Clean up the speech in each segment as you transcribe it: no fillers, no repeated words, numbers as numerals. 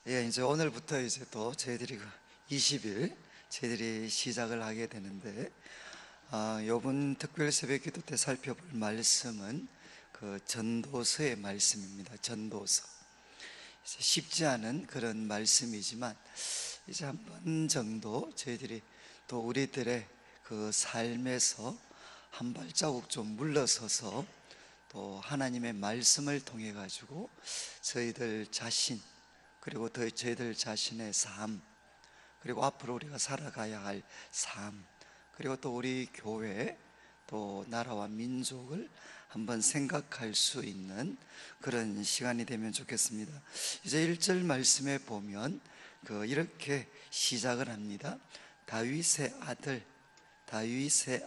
예, 이제 오늘부터 이제 또 저희들이 20일 저희들이 시작을 하게 되는데, 요번 특별 새벽 기도 때 살펴볼 말씀은 그 전도서의 말씀입니다. 전도서. 이제 쉽지 않은 그런 말씀이지만 이제 한 번 정도 저희들이 또 우리들의 그 삶에서 한 발자국 좀 물러서서 또 하나님의 말씀을 통해 가지고 저희들 자신, 그리고 더 저희들 자신의 삶, 그리고 앞으로 우리가 살아가야 할 삶, 그리고 또 우리 교회, 또 나라와 민족을 한번 생각할 수 있는 그런 시간이 되면 좋겠습니다. 이제 1절 말씀에 보면 이렇게 시작을 합니다. 다윗의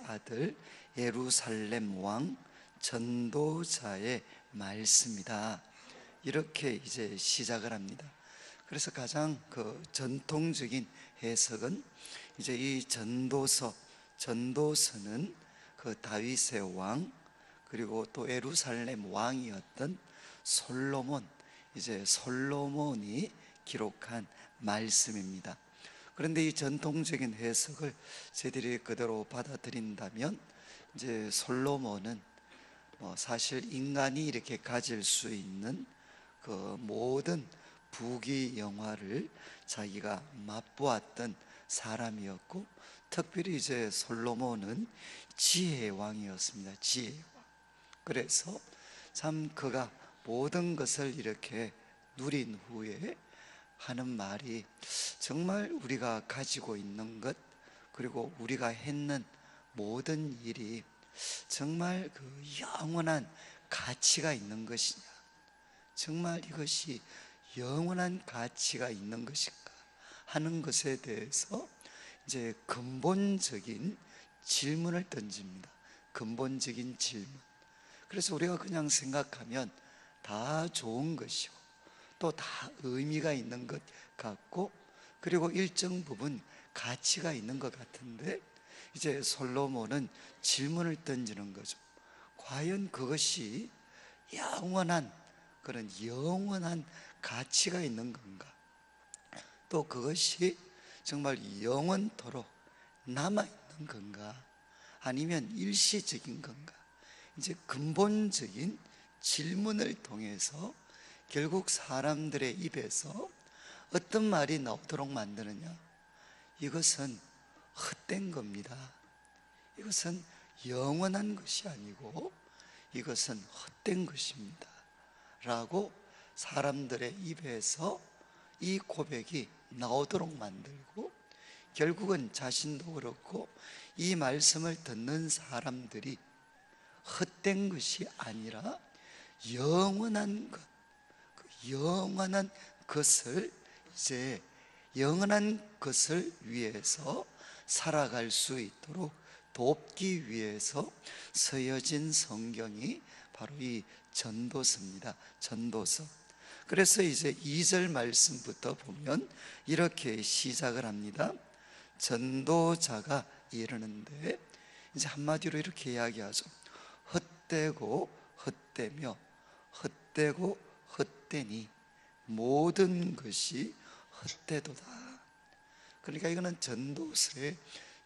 아들 예루살렘 왕 전도자의 말씀이다. 이렇게 이제 시작을 합니다. 그래서 가장 전통적인 해석은 이제 이 전도서는 다윗의 왕, 그리고 또 예루살렘 왕이었던 솔로몬이 기록한 말씀입니다. 그런데 이 전통적인 해석을 저희들이 그대로 받아들인다면, 이제 솔로몬은 사실 인간이 이렇게 가질 수 있는 그 모든 부귀영화를 자기가 맛보았던 사람이었고, 특별히 이제 솔로몬은 지혜의 왕이었습니다. 지혜의 왕. 그래서 참 그가 모든 것을 이렇게 누린 후에 하는 말이, 정말 우리가 가지고 있는 것, 그리고 우리가 했는 모든 일이 정말 영원한 가치가 있는 것이냐, 정말 이것이 영원한 가치가 있는 것인가 하는 것에 대해서 이제 근본적인 질문을 던집니다. 근본적인 질문. 그래서 우리가 그냥 생각하면 다 좋은 것이고 또 다 의미가 있는 것 같고, 그리고 일정 부분 가치가 있는 것 같은데, 이제 솔로몬은 질문을 던지는 거죠. 과연 그것이 그런 영원한 가치가 있는 건가? 또 그것이 정말 영원토록 남아있는 건가? 아니면 일시적인 건가? 이제 근본적인 질문을 통해서 결국 사람들의 입에서 어떤 말이 나오도록 만드느냐? 이것은 헛된 겁니다. 이것은 영원한 것이 아니고 이것은 헛된 것입니다 라고 사람들의 입에서 이 고백이 나오도록 만들고, 결국은 자신도 그렇고 이 말씀을 듣는 사람들이 헛된 것이 아니라 영원한 것, 영원한 것을 영원한 것을 위해서 살아갈 수 있도록 돕기 위해서 쓰여진 성경이 바로 이 전도서입니다. 전도서. 그래서 이제 2절 말씀부터 보면 이렇게 시작을 합니다. 전도자가 이르는데, 이제 한마디로 이렇게 이야기하죠. 헛되고 헛되며 헛되고 헛되니 모든 것이 헛되도다. 그러니까 이거는 전도서의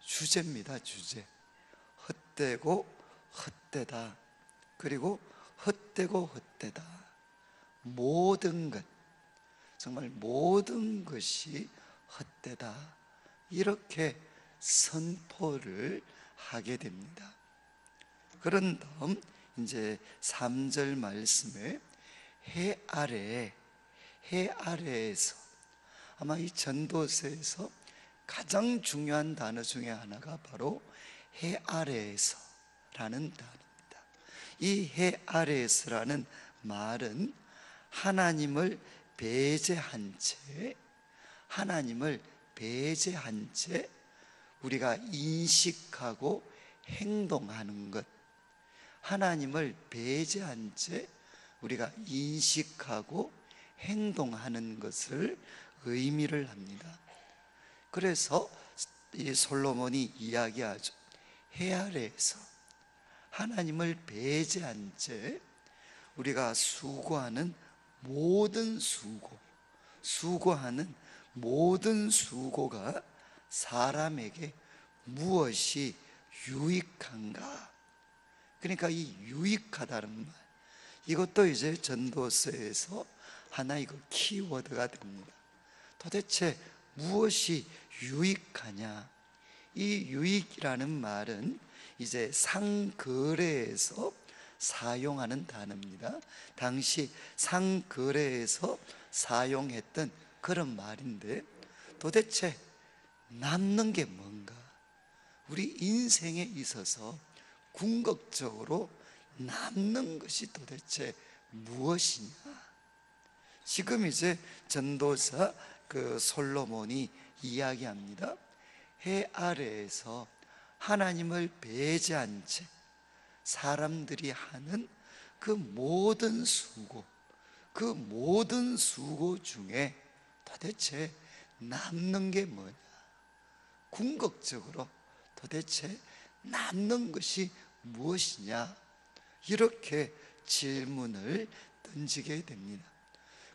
주제입니다. 주제. 헛되고 헛되다. 그리고 헛되고 헛되다. 모든 것, 정말 모든 것이 헛되다. 이렇게 선포를 하게 됩니다. 그런 다음 이제 3절 말씀에 해 아래에서, 아마 이 전도서에서 가장 중요한 단어 중에 하나가 바로 해 아래에서라는 단어입니다. 이 해 아래에서라는 말은 하나님을 배제한 채 우리가 인식하고 행동하는 것, 하나님을 배제한 채 우리가 인식하고 행동하는 것을 의미를 합니다. 그래서 이 솔로몬이 이야기하죠. 해 아래에서 하나님을 배제한 채 우리가 수고하는 모든 수고하는 모든 수고가 사람에게 무엇이 유익한가? 그러니까 이 유익하다는 말, 이것도 이제 전도서에서 하나 이거 키워드가 됩니다. 도대체 무엇이 유익하냐? 이 유익이라는 말은 이제 상거래에서 사용하는 단어입니다. 당시 상거래에서 사용했던 그런 말인데, 도대체 남는 게 뭔가? 우리 인생에 있어서 궁극적으로 남는 것이 도대체 무엇이냐? 지금 이제 전도사 솔로몬이 이야기합니다. 해 아래에서 하나님을 배제한 채 사람들이 하는 그 모든 수고 중에 도대체 남는 게 뭐냐? 궁극적으로 도대체 남는 것이 무엇이냐? 이렇게 질문을 던지게 됩니다.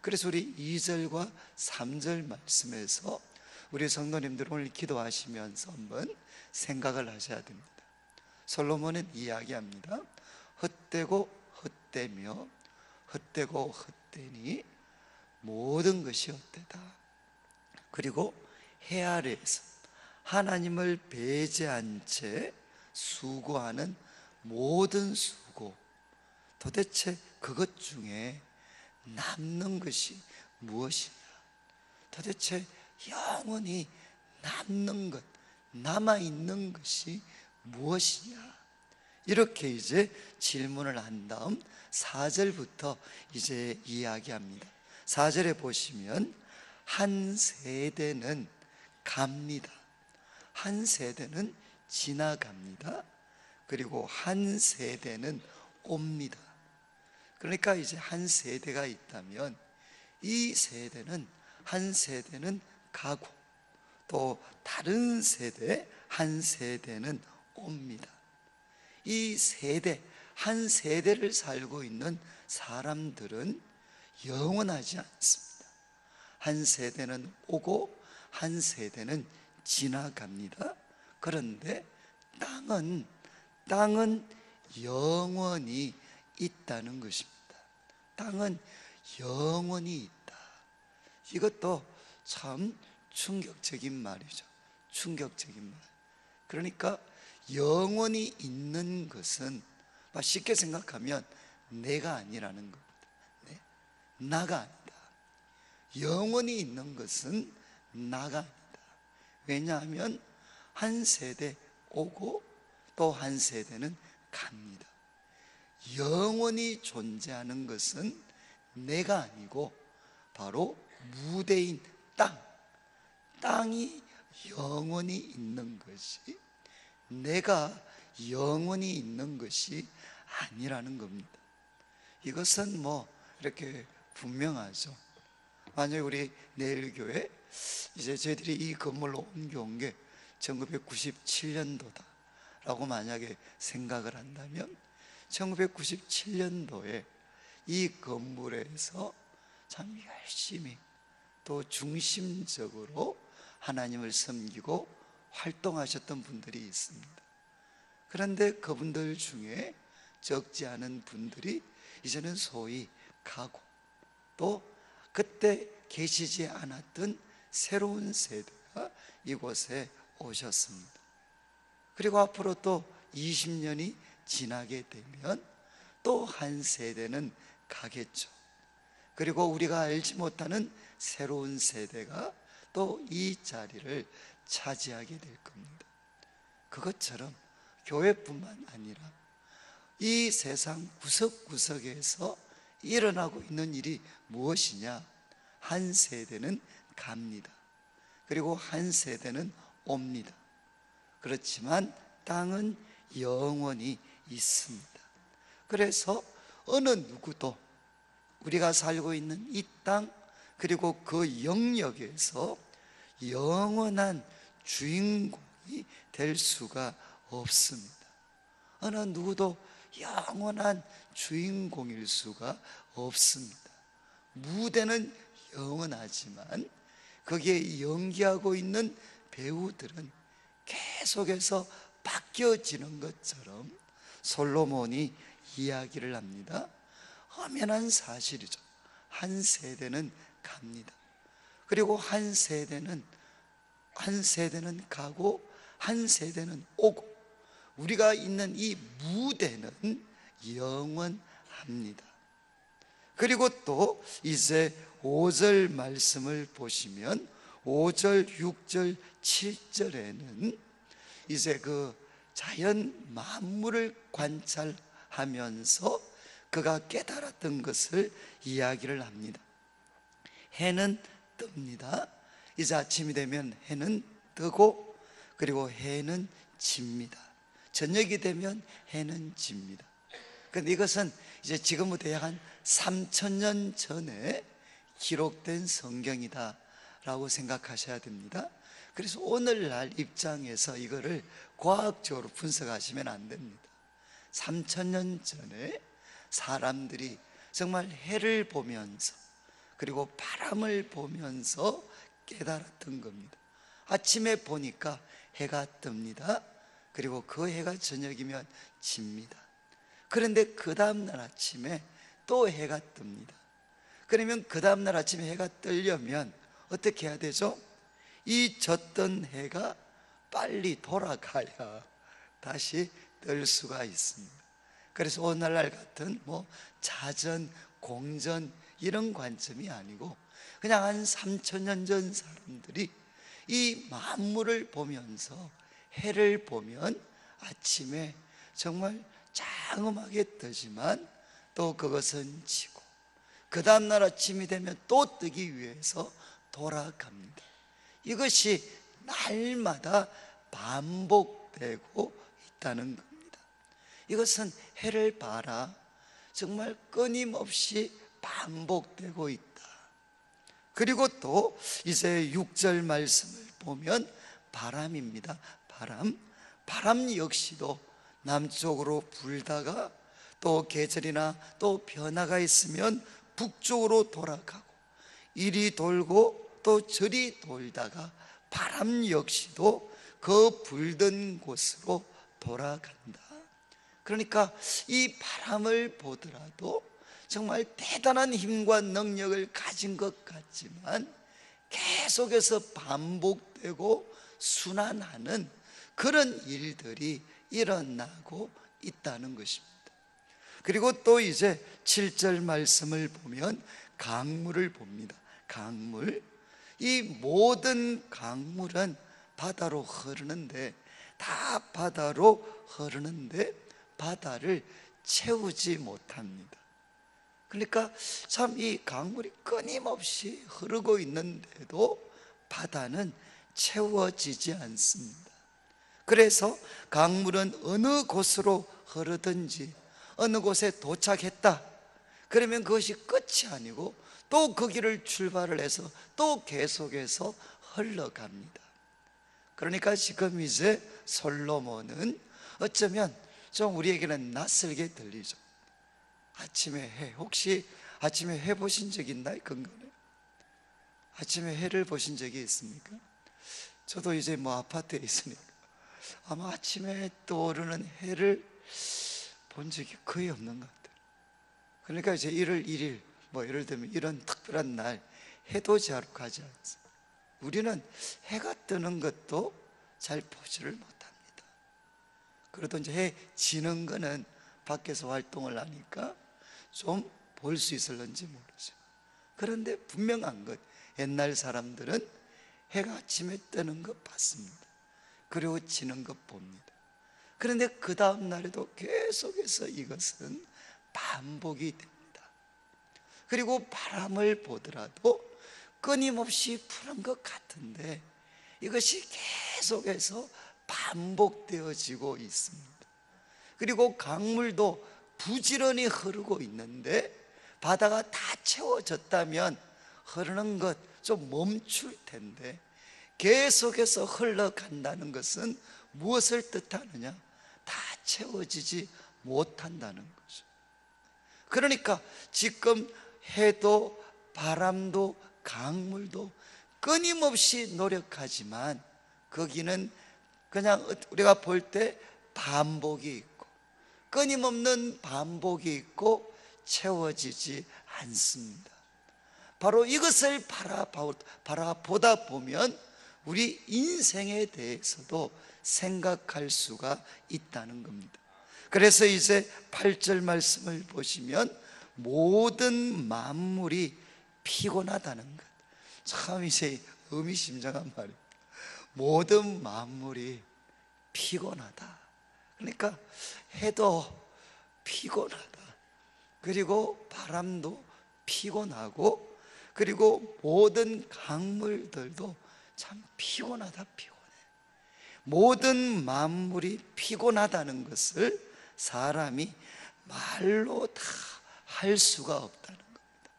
그래서 우리 2절과 3절 말씀에서 우리 성도님들 오늘 기도하시면서 한번 생각을 하셔야 됩니다. 솔로몬은 이야기합니다. 헛되고 헛되며 헛되고 헛되니 모든 것이 헛되다. 그리고 해 아래에서 하나님을 배제한 채 수고하는 모든 수고, 도대체 그것 중에 남는 것이 무엇이냐? 도대체 영원히 남는 것, 남아있는 것이 무엇이냐? 이렇게 이제 질문을 한 다음 4절부터 이제 이야기합니다. 4절에 보시면 한 세대는 갑니다. 한 세대는 지나갑니다. 그리고 한 세대는 옵니다. 그러니까 이제 한 세대가 있다면 이 세대는, 한 세대는 가고 또 다른 세대, 한 세대는 옵니다. 이 세대, 한 세대를 살고 있는 사람들은 영원하지 않습니다. 한 세대는 오고 한 세대는 지나갑니다. 그런데 땅은 영원히 있다는 것입니다. 땅은 영원히 있다. 이것도 참 충격적인 말이죠. 충격적인 말. 그러니까 영원히 있는 것은 쉽게 생각하면 내가 아니라는 겁니다. 네? 나가 아니다. 영원히 있는 것은 나가 아니다. 왜냐하면 한 세대 오고 또 한 세대는 갑니다. 영원히 존재하는 것은 내가 아니고 바로 무대인 땅이 영원히 있는 것이, 내가 영원히 있는 것이 아니라는 겁니다. 이것은 이렇게 분명하죠. 만약에 우리 내일교회 이제 저희들이 이 건물로 옮겨온 게 1997년도다 라고 만약에 생각을 한다면 1997년도에 이 건물에서 참 열심히 또 중심적으로 하나님을 섬기고 활동하셨던 분들이 있습니다. 그런데 그분들 중에 적지 않은 분들이 이제는 소위 가고 또 그때 계시지 않았던 새로운 세대가 이곳에 오셨습니다. 그리고 앞으로 또 20년이 지나게 되면 또 한 세대는 가겠죠. 그리고 우리가 알지 못하는 새로운 세대가 또 이 자리를 차지하게 될 겁니다. 그것처럼 교회뿐만 아니라 이 세상 구석구석에서 일어나고 있는 일이 무엇이냐? 한 세대는 갑니다. 그리고 한 세대는 옵니다. 그렇지만 땅은 영원히 있습니다. 그래서 어느 누구도 우리가 살고 있는 이 땅 그리고 그 영역에서 영원한 주인공이 될 수가 없습니다. 어느 누구도 영원한 주인공일 수가 없습니다. 무대는 영원하지만 거기에 연기하고 있는 배우들은 계속해서 바뀌어지는 것처럼 솔로몬이 이야기를 합니다. 엄연한 사실이죠. 한 세대는 갑니다. 그리고 한 세대는 가고 한 세대는 오고, 우리가 있는 이 무대는 영원합니다. 그리고 또 이제 5절 말씀을 보시면 5절, 6절, 7절에는 이제 그 자연 만물을 관찰하면서 그가 깨달았던 것을 이야기를 합니다. 해는 뜹니다. 이제 아침이 되면 해는 뜨고, 그리고 해는 집니다. 저녁이 되면 해는 집니다. 그런데 이것은 이제 지금부터 약 한 3,000년 전에 기록된 성경이다 라고 생각하셔야 됩니다. 그래서 오늘날 입장에서 이거를 과학적으로 분석하시면 안 됩니다. 3,000년 전에 사람들이 정말 해를 보면서, 그리고 바람을 보면서 깨달았던 겁니다. 아침에 보니까 해가 뜹니다. 그리고 그 해가 저녁이면 집니다. 그런데 그 다음날 아침에 또 해가 뜹니다. 그러면 그 다음날 아침에 해가 뜨려면 어떻게 해야 되죠? 이 졌던 해가 빨리 돌아가야 다시 뜰 수가 있습니다. 그래서 오늘날 같은 자전, 공전 이런 관점이 아니고 그냥 한 3,000년 전 사람들이 이 만물을 보면서 해를 보면 아침에 정말 장엄하게 뜨지만 또 그것은 지고, 그 다음날 아침이 되면 또 뜨기 위해서 돌아갑니다. 이것이 날마다 반복되고 있다는 겁니다. 이것은 해를 봐라, 정말 끊임없이 반복되고 있다. 그리고 또 이제 6절 말씀을 보면 바람입니다. 바람 역시도 남쪽으로 불다가 또 계절이나 또 변화가 있으면 북쪽으로 돌아가고, 이리 돌고 또 저리 돌다가 바람 역시도 그 불던 곳으로 돌아간다. 그러니까 이 바람을 보더라도 정말 대단한 힘과 능력을 가진 것 같지만 계속해서 반복되고 순환하는 그런 일들이 일어나고 있다는 것입니다. 그리고 또 이제 7절 말씀을 보면 강물을 봅니다. 강물, 이 모든 강물은 바다로 흐르는데, 다 바다로 흐르는데 바다를 채우지 못합니다. 그러니까 참 이 강물이 끊임없이 흐르고 있는데도 바다는 채워지지 않습니다. 그래서 강물은 어느 곳으로 흐르든지 어느 곳에 도착했다 그러면 그것이 끝이 아니고 또 그 길을 출발을 해서 또 계속해서 흘러갑니다. 그러니까 지금 이제 솔로몬은 어쩌면 좀 우리에게는 낯설게 들리죠. 아침에 해, 혹시 아침에 해 보신 적 있나요? 근거는 아침에 해를 보신 적이 있습니까? 저도 이제 아파트에 있으니까 아마 아침에 떠오르는 해를 본 적이 거의 없는 것 같아요. 그러니까 이제 1월 1일 예를 들면 이런 특별한 날 해도 자룩하지 않습니다. 우리는 해가 뜨는 것도 잘 보지를 못합니다. 그래도 이제 해 지는 거는 밖에서 활동을 하니까 좀 볼 수 있을런지 모르죠. 그런데 분명한 것, 옛날 사람들은 해가 아침에 뜨는 것 봤습니다. 그리고 지는 것 봅니다. 그런데 그 다음 날에도 계속해서 이것은 반복이 됩니다. 그리고 바람을 보더라도 끊임없이 부는 것 같은데 이것이 계속해서 반복되어지고 있습니다. 그리고 강물도 부지런히 흐르고 있는데 바다가 다 채워졌다면 흐르는 것 좀 멈출 텐데 계속해서 흘러간다는 것은 무엇을 뜻하느냐? 다 채워지지 못한다는 거죠. 그러니까 지금 해도 바람도 강물도 끊임없이 노력하지만 거기는 그냥 우리가 볼 때 반복이 있고 끊임없는 반복이 있고 채워지지 않습니다. 바로 이것을 바라보다 보면 우리 인생에 대해서도 생각할 수가 있다는 겁니다. 그래서 이제 8절 말씀을 보시면 모든 만물이 피곤하다는 것, 참 이제 의미심장한 말이에요. 모든 만물이 피곤하다. 그러니까 해도 피곤하다, 그리고 바람도 피곤하고, 그리고 모든 강물들도 참 피곤하다, 피곤해. 모든 만물이 피곤하다는 것을 사람이 말로 다 할 수가 없다는 겁니다.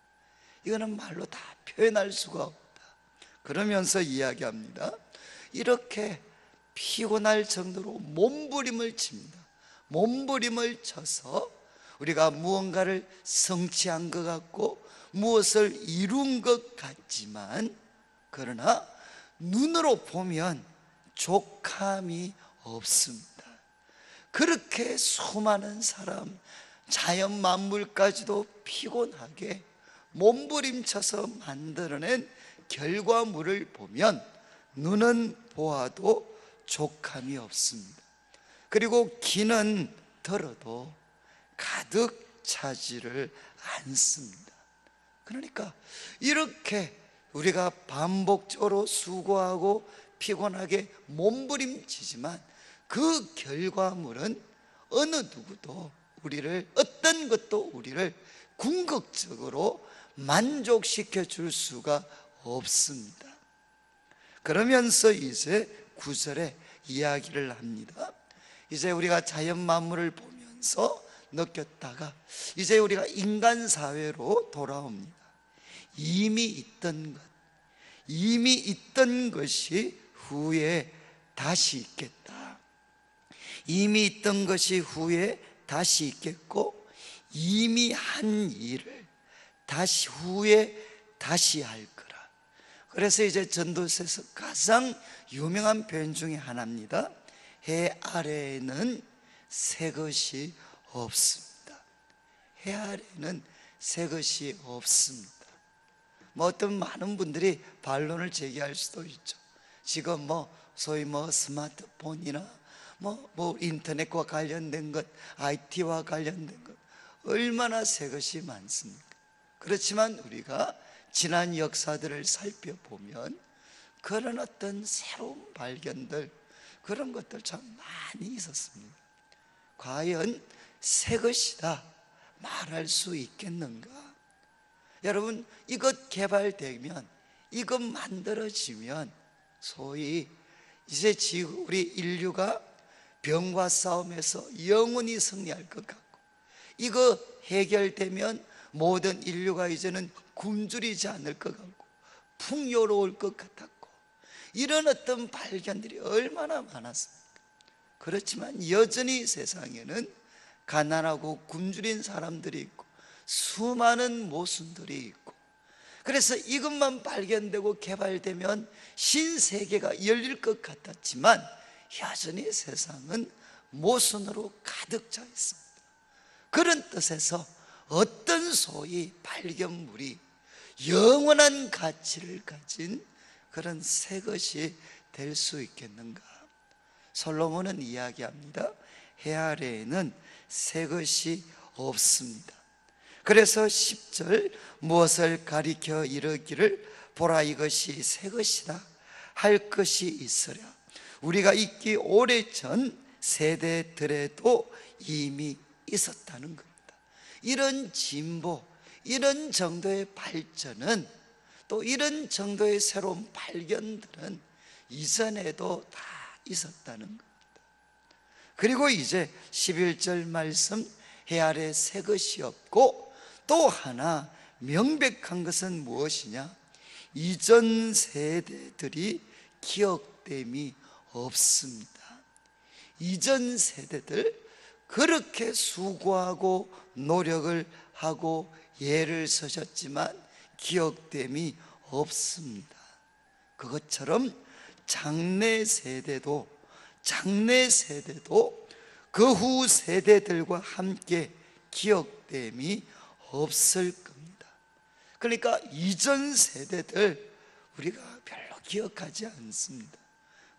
이거는 말로 다 표현할 수가 없다. 그러면서 이야기합니다. 이렇게 피곤할 정도로 몸부림을 칩니다. 몸부림을 쳐서 우리가 무언가를 성취한 것 같고 무엇을 이룬 것 같지만, 그러나 눈으로 보면 족함이 없습니다. 그렇게 수많은 사람, 자연 만물까지도 피곤하게 몸부림쳐서 만들어낸 결과물을 보면 눈은 보아도 족함이 없습니다. 그리고 귀는 들어도 가득 차지를 않습니다. 그러니까 이렇게 우리가 반복적으로 수고하고 피곤하게 몸부림치지만 그 결과물은 어느 누구도 우리를, 어떤 것도 우리를 궁극적으로 만족시켜 줄 수가 없습니다. 그러면서 이제 9절에 이야기를 합니다. 이제 우리가 자연 만물을 보면서 느꼈다가 이제 우리가 인간 사회로 돌아옵니다. 이미 있던 것이 후에 다시 있겠다. 이미 있던 것이 후에 다시 있겠고, 이미 한 일을 후에 다시 할 거라. 그래서 이제 전도서에서 가장 유명한 표현 중에 하나입니다. 해 아래에는 새 것이 없습니다. 해 아래에는 새 것이 없습니다. 어떤 많은 분들이 반론을 제기할 수도 있죠. 지금 소위 스마트폰이나 인터넷과 관련된 것, IT와 관련된 것, 얼마나 새 것이 많습니까? 그렇지만 우리가 지난 역사들을 살펴보면 그런 어떤 새로운 발견들, 그런 것들 참 많이 있었습니다. 과연 새 것이다 말할 수 있겠는가? 여러분, 이것 개발되면, 이것 만들어지면 소위 이제 우리 인류가 병과 싸움에서 영원히 승리할 것 같고, 이거 해결되면 모든 인류가 이제는 굶주리지 않을 것 같고 풍요로울 것 같았고, 이런 어떤 발견들이 얼마나 많았습니까? 그렇지만 여전히 세상에는 가난하고 굶주린 사람들이 있고 수많은 모순들이 있고, 그래서 이것만 발견되고 개발되면 신세계가 열릴 것 같았지만 여전히 세상은 모순으로 가득 차 있습니다. 그런 뜻에서 어떤 소위 발견물이 영원한 가치를 가진 그런 새 것이 될 수 있겠는가? 솔로몬은 이야기합니다. 해 아래에는 새 것이 없습니다. 그래서 10절, 무엇을 가리켜 이르기를 보라 이것이 새 것이다 할 것이 있으랴. 우리가 있기 오래전 세대들에도 이미 있었다는 겁니다. 이런 진보, 이런 정도의 발전은, 또 이런 정도의 새로운 발견들은 이전에도 다 있었다는 겁니다. 그리고 이제 11절 말씀, 해 아래 새 것이 없고 또 하나 명백한 것은 무엇이냐? 이전 세대들이 기억됨이 없습니다. 이전 세대들 그렇게 수고하고 노력을 하고 예를 서셨지만 기억됨이 없습니다. 그것처럼 장래 세대도 그 후 세대들과 함께 기억됨이 없을 겁니다. 그러니까 이전 세대들 우리가 별로 기억하지 않습니다.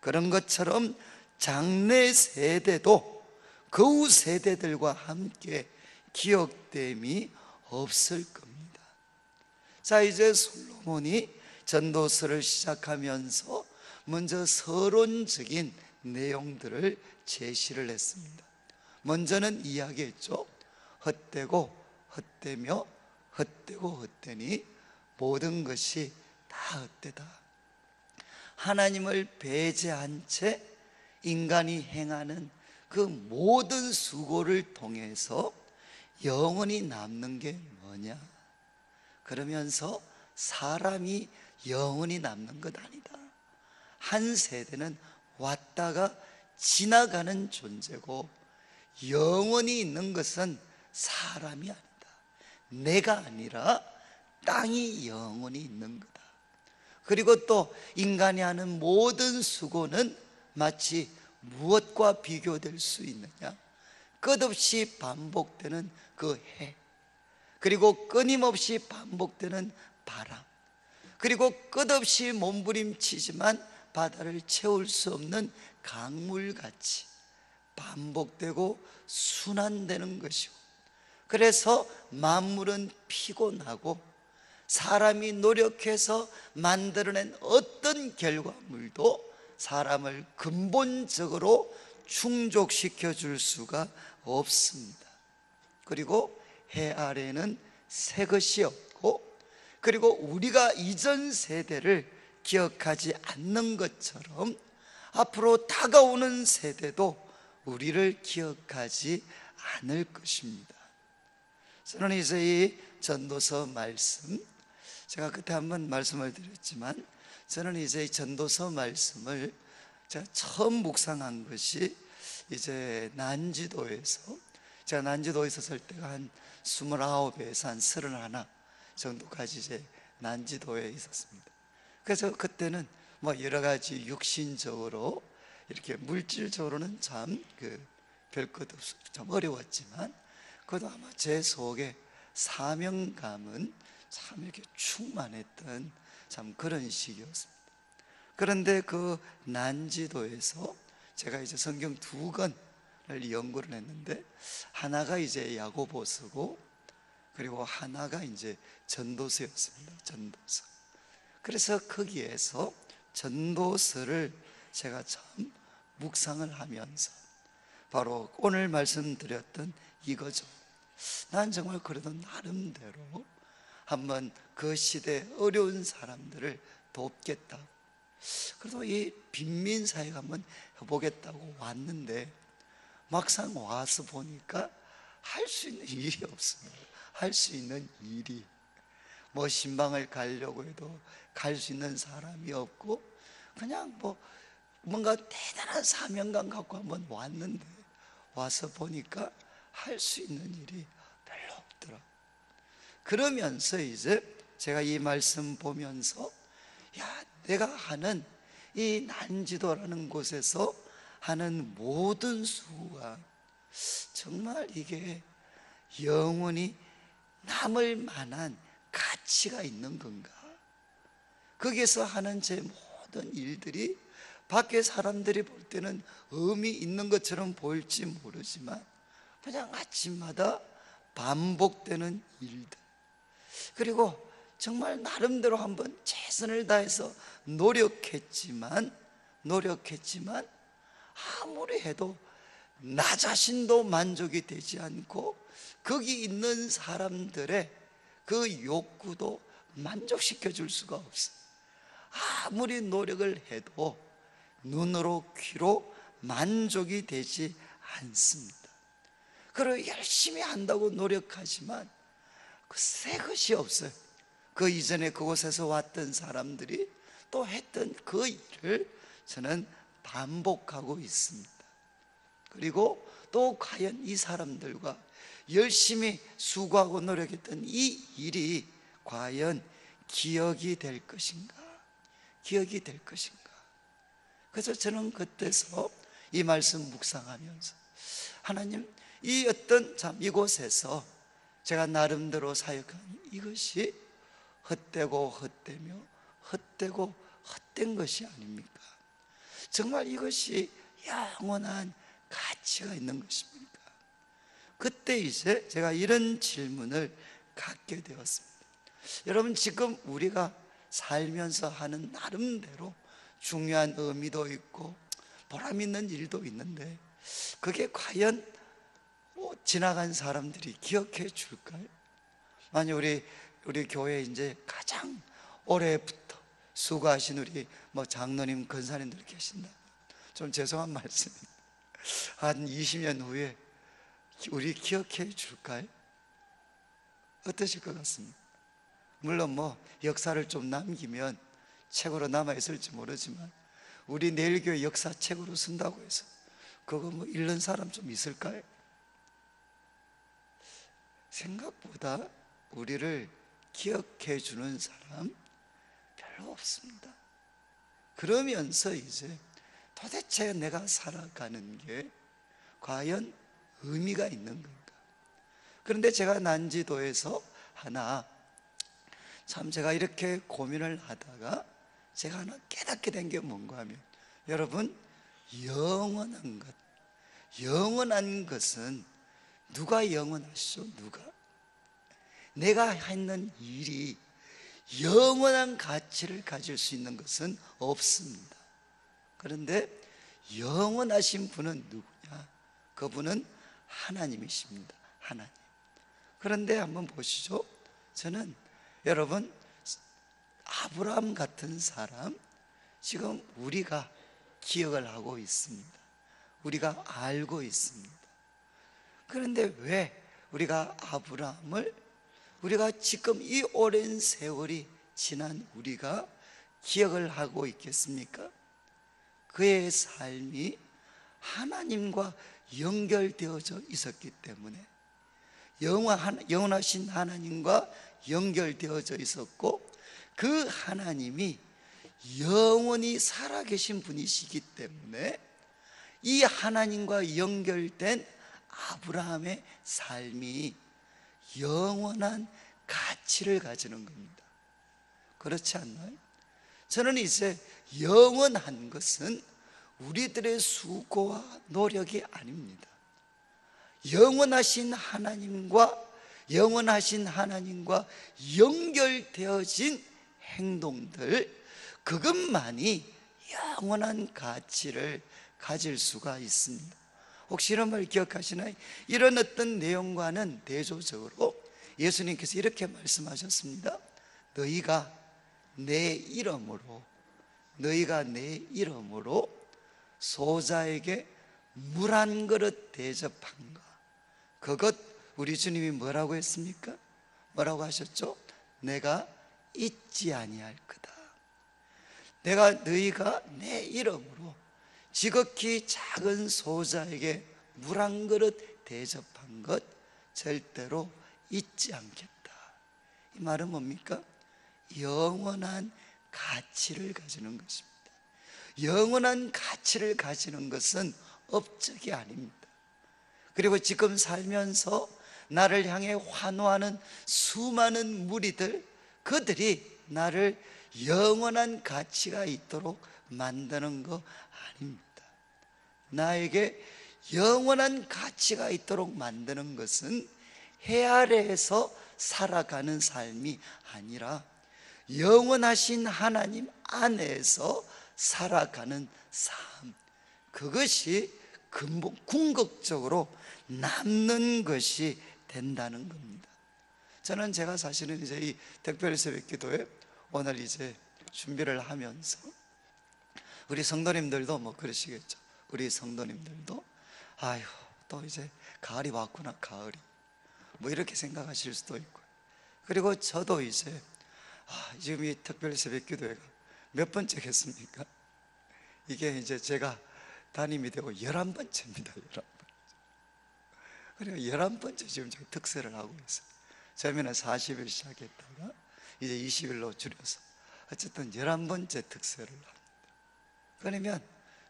그런 것처럼 장래 세대도 그 후 세대들과 함께 기억됨이 없을 겁니다. 자, 이제 솔로몬이 전도서를 시작하면서 먼저 서론적인 내용들을 제시를 했습니다. 먼저는 이야기했죠. 헛되고 헛되며 헛되고 헛되니 모든 것이 다 헛되다. 하나님을 배제한 채 인간이 행하는 그 모든 수고를 통해서 영원히 남는 게 뭐냐? 그러면서 사람이 영원히 남는 것 아니다. 한 세대는 왔다가 지나가는 존재고 영원히 있는 것은 사람이 아니다. 내가 아니라 땅이 영원히 있는 거다. 그리고 또 인간이 하는 모든 수고는 마치 무엇과 비교될 수 있느냐? 끝없이 반복되는 그 해, 그리고 끊임없이 반복되는 바람, 그리고 끝없이 몸부림치지만 바다를 채울 수 없는 강물같이 반복되고 순환되는 것이고, 그래서 만물은 피곤하고 사람이 노력해서 만들어낸 어떤 결과물도 사람을 근본적으로 충족시켜 줄 수가 없습니다. 그리고 해 아래에는 새 것이 없고, 그리고 우리가 이전 세대를 기억하지 않는 것처럼 앞으로 다가오는 세대도 우리를 기억하지 않을 것입니다. 저는 이제 이 전도서 말씀, 제가 그때 한번 말씀을 드렸지만, 저는 이제 이 전도서 말씀을 제가 처음 묵상한 것이 이제 난지도에서, 제가 난지도에 있었을 때가 한 29에서 한 31 정도까지 이제 난지도에 있었습니다. 그래서 그때는 뭐 여러 가지 육신적으로 이렇게 물질적으로는 참 별것 없어 좀 어려웠지만, 그래도 아마 제 속에 사명감은 참 이렇게 충만했던 참 그런 시기였습니다. 그런데 그 난지도에서 제가 이제 성경 2권을 연구를 했는데, 하나가 이제 야고보서고, 그리고 하나가 이제 전도서였습니다. 전도서. 그래서 거기에서 전도서를 제가 처음 묵상을 하면서 바로 오늘 말씀드렸던 이거죠. 난 정말 그래도 나름대로 한번 그 시대 어려운 사람들을 돕겠다, 그래도 이 빈민사회가 한번 해보겠다고 왔는데, 막상 와서 보니까 할 수 있는 일이 없습니다. 할 수 있는 일이 뭐 신방을 가려고 해도 갈 수 있는 사람이 없고, 그냥 뭐 뭔가 대단한 사명감 갖고 한번 왔는데 와서 보니까 할 수 있는 일이 별로 없더라. 그러면서 이제 제가 이 말씀 보면서, 야, 내가 하는 이 난지도라는 곳에서 하는 모든 수고가 정말 이게 영원히 남을 만한 가치가 있는 건가? 거기에서 하는 제 모든 일들이 밖에 사람들이 볼 때는 의미 있는 것처럼 보일지 모르지만 그냥 아침마다 반복되는 일들, 그리고 정말 나름대로 한번 최선을 다해서 노력했지만 아무리 해도 나 자신도 만족이 되지 않고 거기 있는 사람들의 그 욕구도 만족시켜 줄 수가 없어요. 아무리 노력을 해도 눈으로 귀로 만족이 되지 않습니다. 그리고 열심히 한다고 노력하지만 그 새 것이 없어요. 그 이전에 그곳에서 왔던 사람들이 또 했던 그 일을 저는 반복하고 있습니다. 그리고 또 과연 이 사람들과 열심히 수고하고 노력했던 이 일이 과연 기억이 될 것인가? 기억이 될 것인가? 그래서 저는 그때서 이 말씀 묵상하면서 하나님, 이 어떤 참 이곳에서 제가 나름대로 사역한 이것이 헛되고 헛되며 헛되고 헛된 것이 아닙니까? 정말 이것이 영원한 가치가 있는 것입니까? 그때 이제 제가 이런 질문을 갖게 되었습니다. 여러분, 지금 우리가 살면서 하는 나름대로 중요한 의미도 있고 보람 있는 일도 있는데 그게 과연 지나간 사람들이 기억해 줄까요? 만약 우리 교회에 이제 가장 올해부터 수고하신 우리 장로님, 권사님들 계신다. 좀 죄송한 말씀입니다. 한 20년 후에 우리 기억해 줄까요? 어떠실 것 같습니까? 물론 역사를 좀 남기면 책으로 남아있을지 모르지만 우리 내일교회 역사책으로 쓴다고 해서 그거 읽는 사람 좀 있을까요? 생각보다 우리를 기억해 주는 사람 별로 없습니다. 그러면서 이제 도대체 내가 살아가는 게 과연 의미가 있는 건가? 그런데 제가 난지도에서 제가 이렇게 고민을 하다가 제가 하나 깨닫게 된 게 뭔가 하면, 여러분, 영원한 것은 누가 영원하시죠? 누가? 내가 했는 일이 영원한 가치를 가질 수 있는 것은 없습니다. 그런데 영원하신 분은 누구냐? 그분은 하나님이십니다. 하나님. 그런데 한번 보시죠. 저는 여러분, 아브라함 같은 사람 지금 우리가 기억을 하고 있습니다. 우리가 알고 있습니다. 그런데 왜 우리가 아브라함을, 우리가 지금 이 오랜 세월이 지난 우리가 기억을 하고 있겠습니까? 그의 삶이 하나님과 연결되어져 있었기 때문에, 영원하신 하나님과 연결되어져 있었고, 그 하나님이 영원히 살아계신 분이시기 때문에 이 하나님과 연결된 아브라함의 삶이 영원한 가치를 가지는 겁니다. 그렇지 않나요? 저는 이제 영원한 것은 우리들의 수고와 노력이 아닙니다. 영원하신 하나님과 연결되어진 행동들, 그것만이 영원한 가치를 가질 수가 있습니다. 혹시 이런 말 기억하시나요? 이런 어떤 내용과는 대조적으로 예수님께서 이렇게 말씀하셨습니다. 너희가 내 이름으로 소자에게 물 한 그릇 대접한 것, 그것 우리 주님이 뭐라고 했습니까? 뭐라고 하셨죠? 내가 잊지 아니할 거다. 너희가 내 이름으로 지극히 작은 소자에게 물 한 그릇 대접한 것 절대로 잊지 않겠다. 이 말은 뭡니까? 영원한 가치를 가지는 것입니다. 영원한 가치를 가지는 것은 업적이 아닙니다. 그리고 지금 살면서 나를 향해 환호하는 수많은 무리들, 그들이 나를 영원한 가치가 있도록 만드는 거 아닙니다. 나에게 영원한 가치가 있도록 만드는 것은 해 아래에서 살아가는 삶이 아니라 영원하신 하나님 안에서 살아가는 삶, 그것이 궁극적으로 남는 것이 된다는 겁니다. 저는 제가 사실은 이제 이 특별 새벽 기도에 오늘 이제 준비를 하면서 우리 성도님들도 그러시겠죠. 우리 성도님들도 아유, 또 이제 가을이 왔구나, 가을이 이렇게 생각하실 수도 있고, 그리고 저도 이제 지금 이 특별 새벽 기도회가 몇 번째겠습니까? 이게 이제 제가 담임이 되고 11번째입니다. 11번째. 그리고 11번째 지금 제가 특세를 하고 있어요. 처음에는 40일 시작했다가 이제 20일로 줄여서 어쨌든 11번째 특세를 합니다. 그러면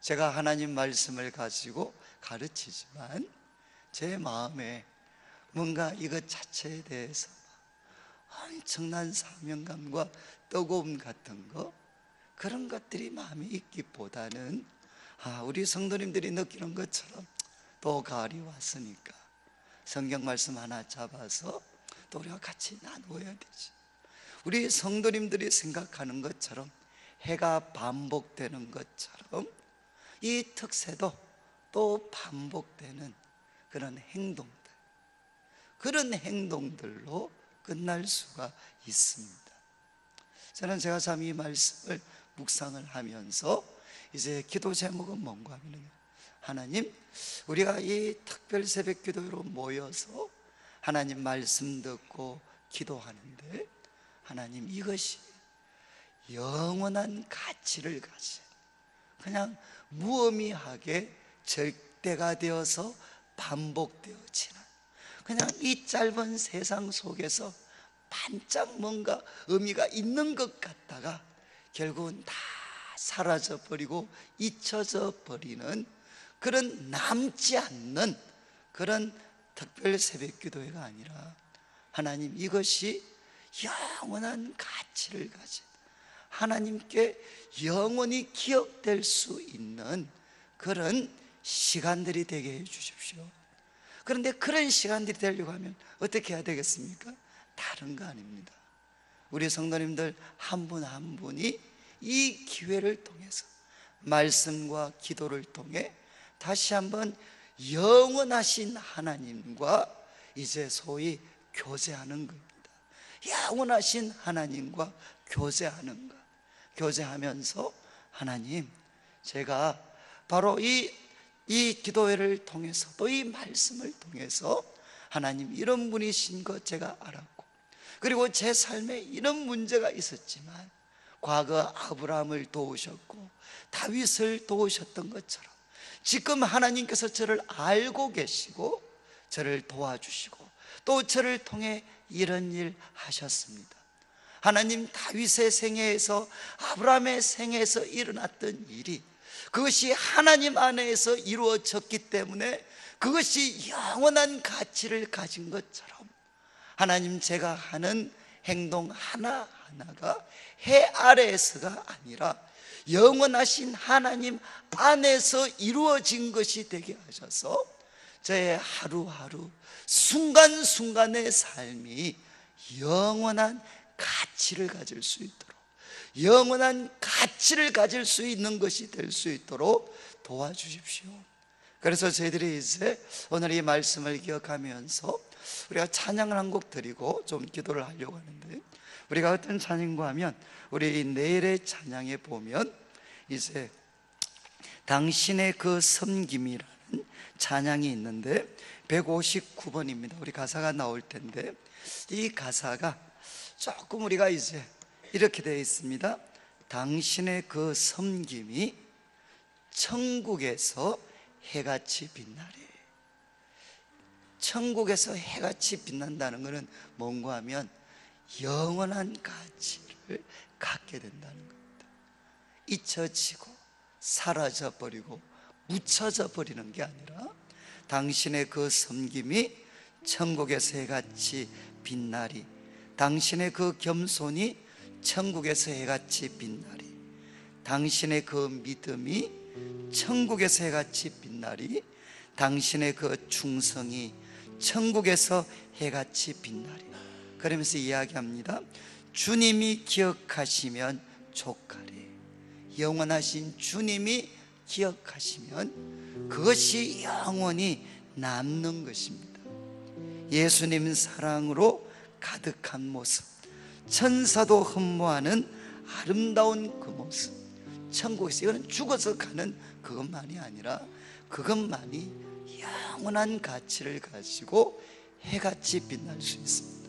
제가 하나님 말씀을 가지고 가르치지만 제 마음에 뭔가 이것 자체에 대해서 엄청난 사명감과 뜨거움 같은 거, 그런 것들이 마음에 있기보다는 우리 성도님들이 느끼는 것처럼 또 가을이 왔으니까 성경 말씀 하나 잡아서 또 우리가 같이 나누어야 되지. 우리 성도님들이 생각하는 것처럼 해가 반복되는 것처럼 이 특세도 또 반복되는 그런 행동들, 그런 행동들로 끝날 수가 있습니다. 저는 제가 참 이 말씀을 묵상을 하면서 이제 기도 제목은 뭔가 하면요, 하나님, 우리가 이 특별 새벽 기도로 모여서 하나님 말씀 듣고 기도하는데, 하나님, 이것이 영원한 가치를 가진, 그냥 무의미하게 절대가 되어서 반복되어지는, 그냥 이 짧은 세상 속에서 반짝 뭔가 의미가 있는 것 같다가 결국은 다 사라져 버리고 잊혀져 버리는 그런 남지 않는 그런 특별 새벽 기도회가 아니라, 하나님, 이것이 영원한 가치를 가진, 하나님께 영원히 기억될 수 있는 그런 시간들이 되게 해 주십시오. 그런데 그런 시간들이 되려고 하면 어떻게 해야 되겠습니까? 다른 거 아닙니다. 우리 성도님들 한 분 한 분이 이 기회를 통해서 말씀과 기도를 통해 다시 한번 영원하신 하나님과 이제 소위 교제하는 겁니다. 영원하신 하나님과 교제하는 것, 교제하면서 하나님, 제가 바로 이 기도회를 통해서 또 이 말씀을 통해서 하나님, 이런 분이신 것 제가 알았고, 그리고 제 삶에 이런 문제가 있었지만 과거 아브라함을 도우셨고 다윗을 도우셨던 것처럼 지금 하나님께서 저를 알고 계시고 저를 도와주시고 또 저를 통해 이런 일 하셨습니다. 하나님, 다윗의 생애에서, 아브라함의 생애에서 일어났던 일이 그것이 하나님 안에서 이루어졌기 때문에 그것이 영원한 가치를 가진 것처럼, 하나님, 제가 하는 행동 하나하나가 해 아래에서가 아니라 영원하신 하나님 안에서 이루어진 것이 되게 하셔서 저의 하루하루 순간순간의 삶이 영원한 가치를 가질 수 있도록, 영원한 가치를 가질 수 있는 것이 될 수 있도록 도와주십시오. 그래서 저희들이 이제 오늘 이 말씀을 기억하면서 우리가 찬양을 한 곡 드리고 좀 기도를 하려고 하는데, 우리가 어떤 찬양과 하면 우리 내일의 찬양에 보면 이제 당신의 그 섬김이라는 찬양이 있는데 159번입니다. 우리 가사가 나올 텐데 이 가사가 조금 우리가 이제 이렇게 되어 있습니다. 당신의 그 섬김이 천국에서 해같이 빛나리. 천국에서 해같이 빛난다는 것은 뭔가 하면 영원한 가치를 갖게 된다는 겁니다. 잊혀지고 사라져버리고 묻혀져 버리는 게 아니라 당신의 그 섬김이 천국에서 해같이 빛나리. 당신의 그 겸손이 천국에서 해같이 빛나리. 당신의 그 믿음이 천국에서 해같이 빛나리. 당신의 그 충성이 천국에서 해같이 빛나리. 그러면서 이야기합니다. 주님이 기억하시면 족하리. 영원하신 주님이 기억하시면 그것이 영원히 남는 것입니다. 예수님 사랑으로 가득한 모습, 천사도 흠모하는 아름다운 그 모습, 천국에서, 이거는 죽어서 가는 그것만이 아니라 그것만이 영원한 가치를 가지고 해같이 빛날 수 있습니다.